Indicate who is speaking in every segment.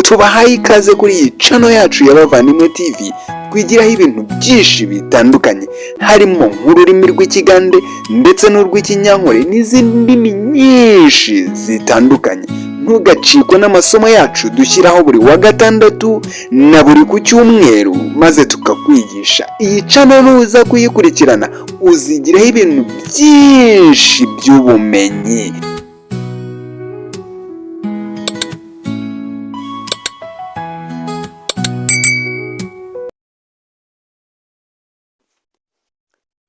Speaker 1: tubahaye ikaze kuri iyi channel yacu y'Abavandimwe TV twigiraho ibintu byinshi bitandukanye harimo nk'ururimi rw'ikigande ndetse n'urw'ikinyankore n'izindi ndimi nyinshi zitandukanye. Ntugacikwe n'amasomo yacu dushyiraho buri wa gatandatu na buri ku cyumweru maze tukakwigisha. Iyi channel nuza kuyikurikirana uzigiraho ibintu byinshi by'ubumenyi.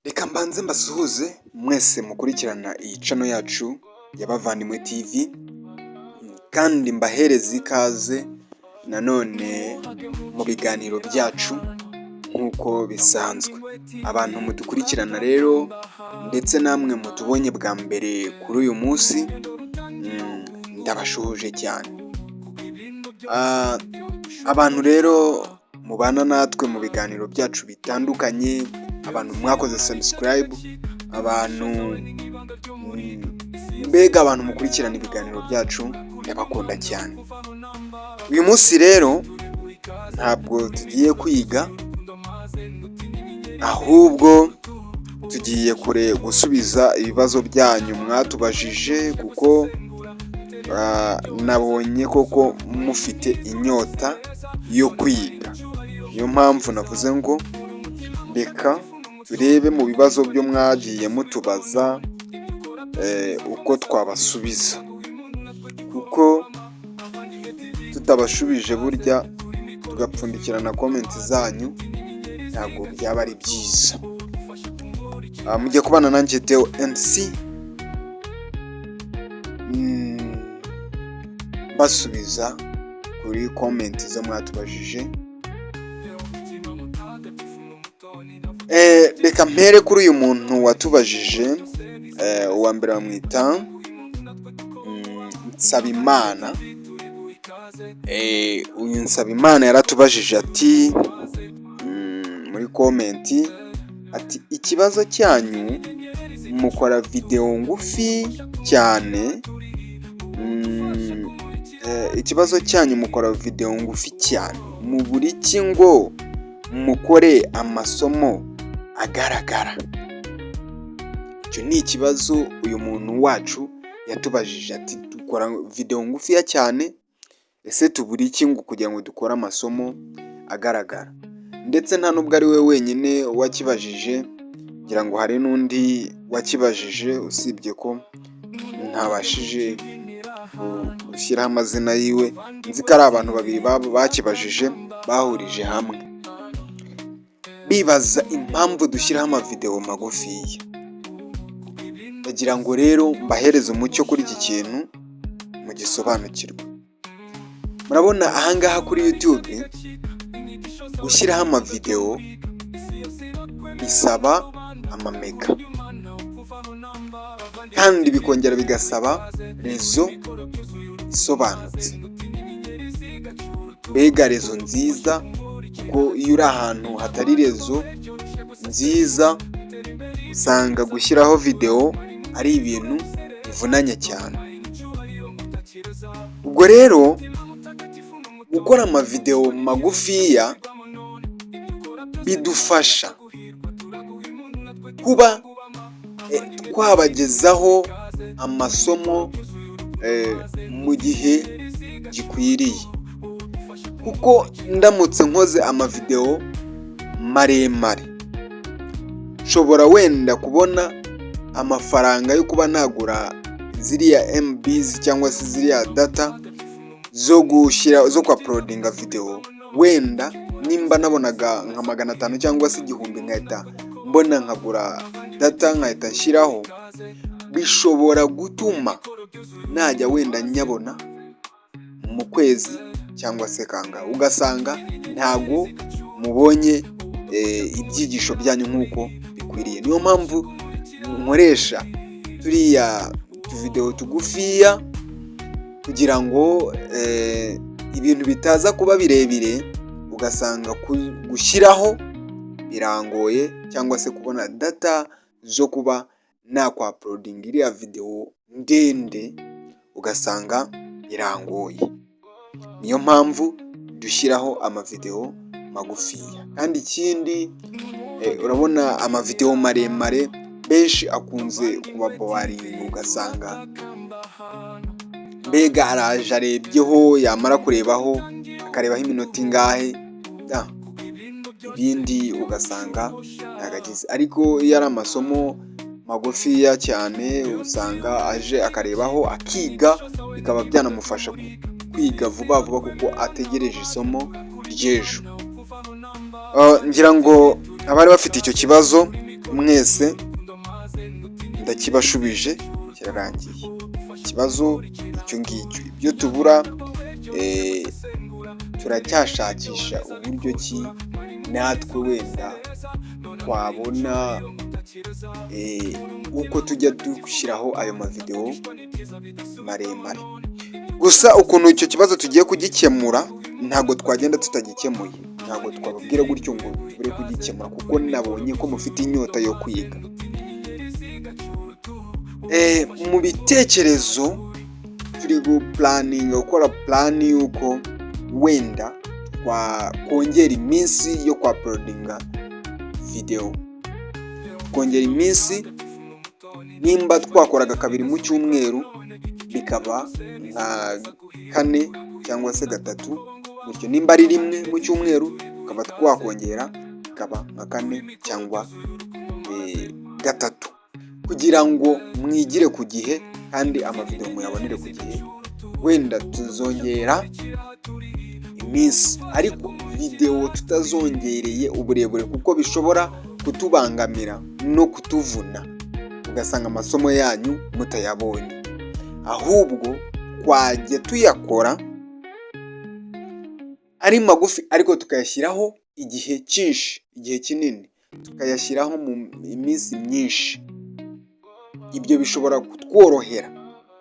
Speaker 1: Reka mbanze mbasuhuze mwese mukurikirana iyi channel yacu y'Abavandimwe TV kandi mbahereza ikaze nanone mu biganiro byacu nk'uko bisanzwe. Abantu mudukurikirana rero ndetse namwe mutubonye bwa mbere kuri uyu munsi ndabashuhuje cyane. Abantu rero mubana natwe mu biganiro byacu bitandukanye, abantu mwakoze subscribe, mbega abantu mukurikirana ibiganiro byacu ndabakunda cyane. Uyu munsi rero ntabwo tugiye kwiga, ahubwo tugiye gusubiza ibibazo byanyu mwatubajije kuko nabonye koko mufite inyota yo kwiga. Niyo mpamvu navuze ngo reka turebe mu bibazo byo mwagiye mutubaza uko twabasubiza, kuko tutabashubije burya tugapfundikirana komenti zanyu ntabwo byaba ari byiza. Mujye kubana nanjye Theo MC basubiza kuri komenti zo mwatubajije. Reka mpere kuri uyu muntu watubajije, uwa mbere bamwita Nsabimana. Uyu Nsabimana yaratubajije ati muri komenti ati ikibazo cyanyu mukora video ngufi cyane, ikibazo cyanyu mukora video ngufi cyane mu buri ki ngo mukore amasomo agaragara. Icyo ni ikibazo uyu muntu wacu yatubajije ati dukora video ngufiya cyane, ese tubura iki ngo kugira ngo dukore amasomo agaragara. Ndetse nta nubwo ari we wenyine wakibajije, ngira ngo hari n'undi wakibajije usibye ko ntabashije gushyiraho amazina yiwe. Nzi ko ari abantu babiri bakibajije bahurije hamwe bibaza impamvu dushyiraho amavideo magufiya. Ndagira ngo rero mbahereze umucyo kuri iki kintu mugisobanukirwe. Murabona ahangaha kuri YouTube gushyiraho amavideo bisaba amamega kandi bikongera bigasaba rezo isobanutse, mbega rezo nziza, kuko iyo uri ahantu hatari rezo nziza usanga gushyiraho video ari ibintu bivunanye cyane. Ubwo rero gukora amavideo magufiya bidufasha kuba twabagezaho amasomo mu gihe gikwiriye, kuko ndamutse nkoze amavideo maremare nshobora wenda kubona amafaranga yo kuba nagura ziriya MBs cyangwa se ziriya data zo kwa uploadinga video. Wenda nimba nabonaga nka 500 cyangwa se 1000 nkahita mbona nkagura data nkahita nshyiraho, bishobora gutuma najya wenda nyabona mu kwezi cyangwa se kanga, ugasanga ntago mubonye ibyigisho byanyu nk'uko bikwiriye. Niyo mpamvu nkoresha turiya video tugufiya kugira ngo ibintu bitaza kuba birebire ugasanga gushyiraho birangoye, cyangwa se kubona data zo kuba nakwa uploading iriya video ndende ugasanga birangoye. niyo mpamvu dushyiraho amavideo magufiya. Kandi ikindi urabona amavideo maremare benshi akunze kuba boring, ugasanga mbega araje arebyeho, yamara kurebaho akarebaho iminota ingahe, ibindi ugasanga ntagagize. Ariko iyo ari amasomo magufiya cyane usanga aje akarebaho akiga, bikaba byanamufasha kwiga vuba vuba kuko ategereje isomo ry'ejo. Ngira ngo abari bafite icyo kibazo mwese ndakibashubije, kirarangiye. Ikibazo icyo ngicyo, ibyo tubura turacyashakisha uburyo ki natwe wenda twabona uko tujya dushyiraho ayo mavideo maremare. Gusa ukuntu icyo kibazo tugiye kugikemura ntabwo twagenda tutagikemuye, ntabwo twababwira gutyo ngo tubure kugikemura kuko nabonye ko mufite inyota yo kwiga. Mu bitekerezo turi gukora plan yuko wenda twakongera iminsi yo kwa uploadinga video, kongera iminsi. Nimba twakoraga 2 mu cyumweru bikaba nka 4 cyangwa se 3 gutyo. Nimba ari 1 mu cyumweru tukaba twakongera bikaba nka 4 cyangwa 3, kugira ngo mwigire ku gihe kandi amavideo muyabonere ku gihe. Wenda tuzongera iminsi, ariko video tutazongereye uburebure kuko bishobora kutubangamira no kutuvuna, ugasanga amasomo yanyu mutayabonye. Ahubwo twajya tuyakora ari magufi ariko tukayashyiraho igihe cyinshi, igihe kinini, tukayashyiraho mu iminsi myinshi. Ibyo bishobora kutworohera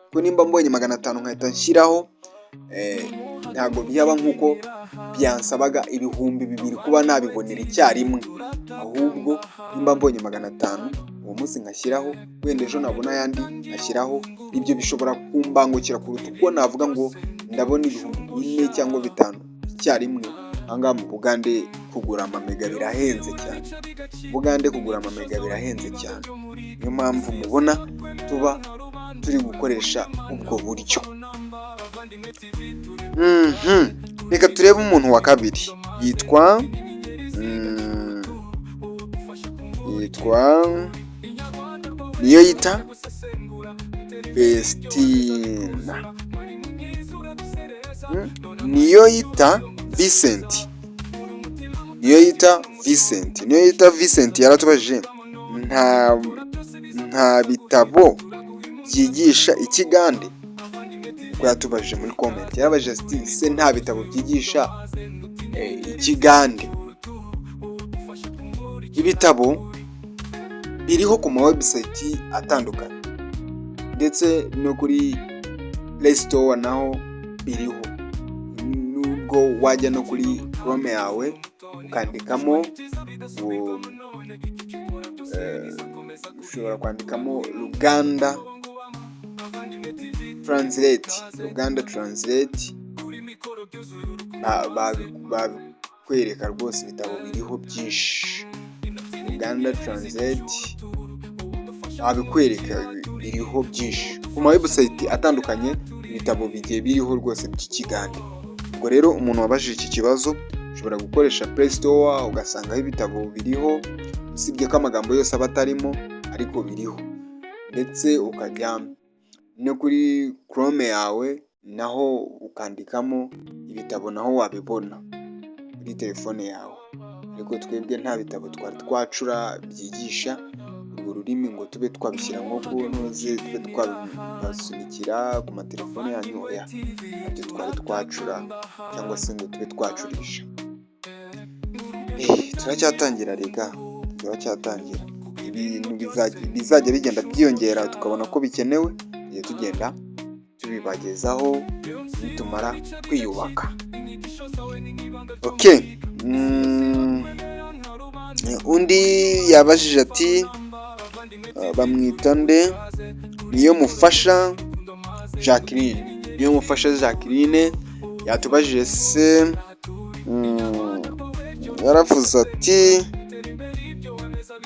Speaker 1: kuko nimba mbonye 500 nkahita nshyiraho, ntabwo byaba nk'uko byansabaga 2,000 kuba nabibonera icyarimwe. Ahubwo nimba mbonye 500 uwo munsi nkashyiraho, wenda ejo nabona ayandi nkashyiraho. Ibyo bishobora kumbangukira kuruta uko navuga ngo ndabona 4,000 cyangwa 5,000 icyarimwe. Ahangaha mu Bugande kugura amamega birahenze cyane, birahenze cyane. Niyo mpamvu mubona tuba turi gukoresha ubwo buryo. Reka turebe umuntu wa kabiri, yitwa Niyoyita Vestina, Niyoyita Vincent yaratubajije nta bitabo byigisha ikigande. Ubwo yatubajije muri comment yarabajije se nta bitabo byigisha ikigande. Ibitabo biriho ku ma website atandukanye ndetse no kuri Play Store naho biriho. Nubwo wajya no kuri Chrome yawe ukandikamo ushobora kwandikamo Uganda Translate, babikwereka rwose. Ibitabo biriho byinshi, Uganda Translate babikwereka biriho byinshi ku ma website atandukanye. Ibitabo bigiye biriho rwose by'ikigande. Ubwo rero umuntu wabajije iki kibazo ushobora gukoresha Play Store ugasangaho ibitabo biriho, usibye ko amagambo yose aba atarimo ariko biriho. Ndetse ukajya no kuri Chrome yawe naho ukandikamo ibitabo, naho wabibona kuri telefone yawe. Ariko twebwe nta bitabo twari twacura byigisha urwo rurimi ngo tube twabishyira nko ku ntuze, tube twabasunikira ku matelefone yanyu. Ntabyo twari twacura cyangwa se ngo tube twacurisha. Turacyatangira rega, turacyatangira. Ibintu bizajya bigenda byiyongera tukabona ko bikenewe, igihe tugenda tubibagezaho nitumara kwiyubaka. Undi yabajije ati bamwita nde? Niyomufasha Jacqueline yatubajije se yaravuze ati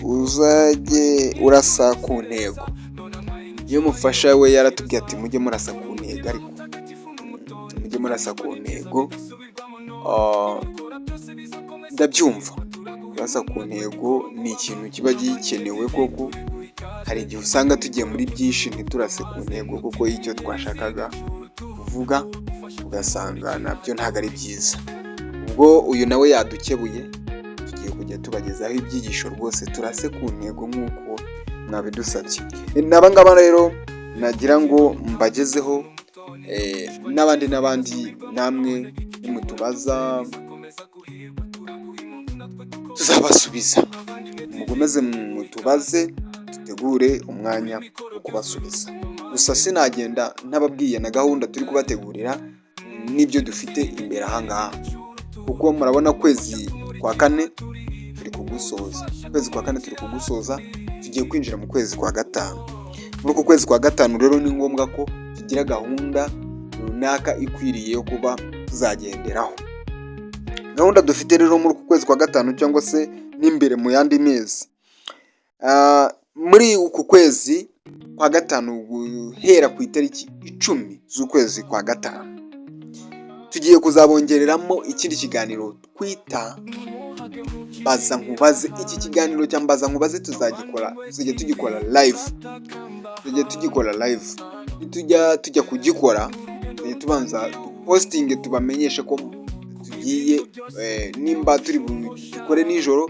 Speaker 1: uzajye urasa ku ntego. Iyo mufasha we yaratubwiye ati mujye murasa ku ntego, ariko mujye murasa ku ntego. Ndabyumva, kurasa ku ntego ni ikintu kiba gikenewe koko. Hari igihe usanga tugiye muri byinshi ntiturase ku ntego kuko icyo twashakaga kuvuga, ugasanga nabyo ntabwo ari byiza. Ubwo uyu nawe yadukebuye, tugiye kujya tubagezaho ibyigisho rwose turase ku ntego nk'uko mwabidusabye. N'aba ngaba rero nagira ngo mbagezeho, n'abandi namwe nimutubaza tuzabasubiza. Mukomeze mutubaze dutegure umwanya wo kubasubiza. Gusa sinagenda ntababwiye na gahunda turi kubategurira n'ibyo dufite imbere aha ngaha, kuko murabona kwezi kwa kane turi kugusoza, tugiye kwinjira mu kwezi kwa gatanu. Muri uku kwezi kwa gatanu rero ni ngombwa ko tugira gahunda runaka ikwiriye yo kuba tuzagenderaho. Gahunda dufite rero muri uku kwezi kwa gatanu cyangwa se n'imbere mu yandi mezi, muri uku kwezi kwa gatanu guhera ku itariki 10 z'ukwezi kwa gatanu tugiye kuzabongereramo ikindi kiganiro twita Mbaza Nkubaze. Iki kiganiro cya Mbaza Nkubaze tuzajya tugikora live. Tujya kugikora tubanza posting tubamenyeshe ko tugiye, nimba turi bukore nijoro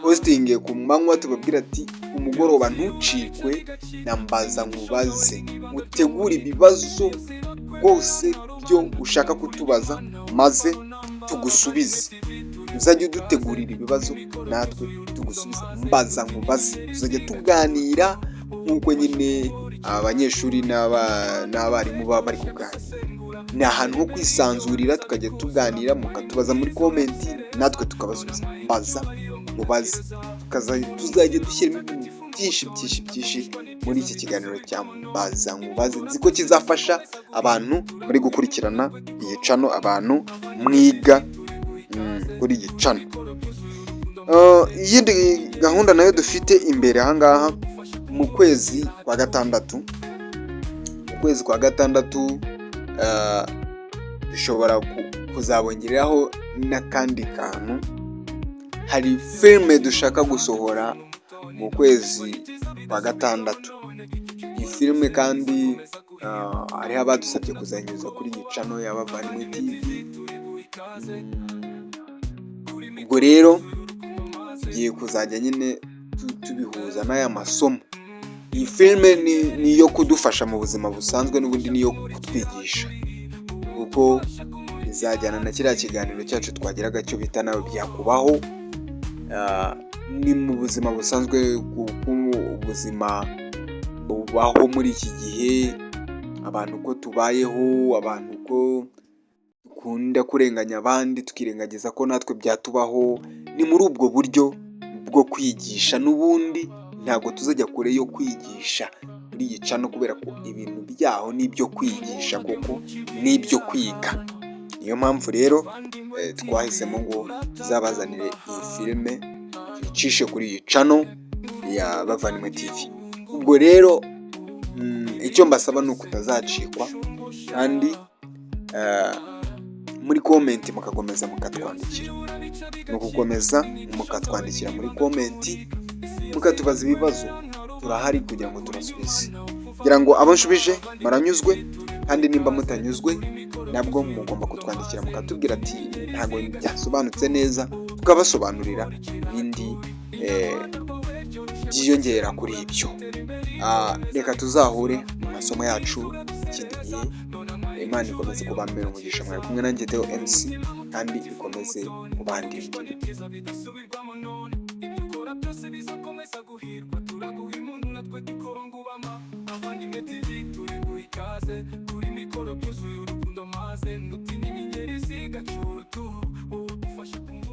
Speaker 1: posting ku manywa tubabwira ati umugoroba ntucikwe na Mbaza Nkubaze, utegure ibibazo rwose byo ushaka kutubaza maze tugusubize. Uzajya udutegurira ibibazo natwe tugusubiza. Mbaza Nkubaze tuzajya tuganira nk'uko nyine abanyeshuri n'abarimu baba bari kuganira. Ni ahantu ho kwisanzurira, tukajya tuganira, mukatubaza muri komenti natwe tukabasubiza. Mbaza Nkubaze tuzajya dushyiramo ibintu byinshi muri iki kiganiro cya Mbaza Nkubaze. Nzi ko kizafasha abantu bari gukurikirana iyi channel, abantu mwiga kuri iyi channel. Iyindi gahunda nayo dufite imbere aha ngaha mu kwezi kwa gatandatu, dushobora kuzabongereraho n'akandi kantu. Hari filime dushaka gusohora mu kwezi kwa gatandatu. Iyi filime kandi hariho abadusabye kuzanyuza kuri iyi channel ya Bavandimwe TV. Ubwo rero tugiye kuzajya nyine tubihuza n'aya masomo. Iyi filime ni iyo kudufasha mu buzima busanzwe, n'ubundi ni iyo kutwigisha, kuko izajyana na kiriya kiganiro cyacu twagiraga cyo bita nawe byakubaho. Ni mu buzima busanzwe, ubuzima bubaho muri iki gihe, abantu ko tubayeho, abantu ko dukunda kurenganya abandi tukirengagiza ko natwe byatubaho. Ni muri ubwo buryo bwo kwigisha, n'ubundi ntabwo tuzajya kure yo kwigisha muri iyi channel, kubera ko ibintu byaho n'ibyo kwigisha kuko n'ibyo kwiga. Niyo mpamvu rero twahisemo ngo tuzabazanire iyi filime tuyicishe kuri iyi channel ya Bavandimwe TV. Ubwo rero icyo mbasaba ni ukutazacikwa, kandi muri komenti mukakomeza mukatwandikira. Ni ukukomeza mukatwandikira muri komenti, mukatubaza ibibazo, turahari kugira ngo tubasubize. Kugira ngo abo nshubije maranyuzwe, kandi nimba mutanyuzwe nabwo mugomba kutwandikira mukatubwira ati ntabwo byasobanutse neza, tukabasobanurira ibindi byiyongera kuri ibyo. Reka tuzahure mu masomo yacu ikindi gihe. Imana ikomeze kubambera umugisha. Mwari kumwe nanjye Theo MC, kandi ikomeze kubandinda. Kuri mikoro byuzuye urukundo maze ndutinya inyenyeri zigacura utu udufasha kumva